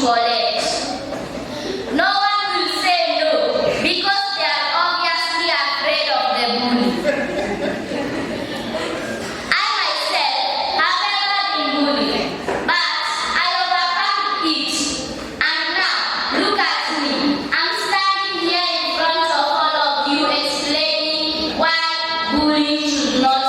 collect. No one will say no because they are obviously afraid of the bully. I myself have never been bullied, but I overcome it. And now, look at me. I'm standing here in front of all of you explaining why bullying should not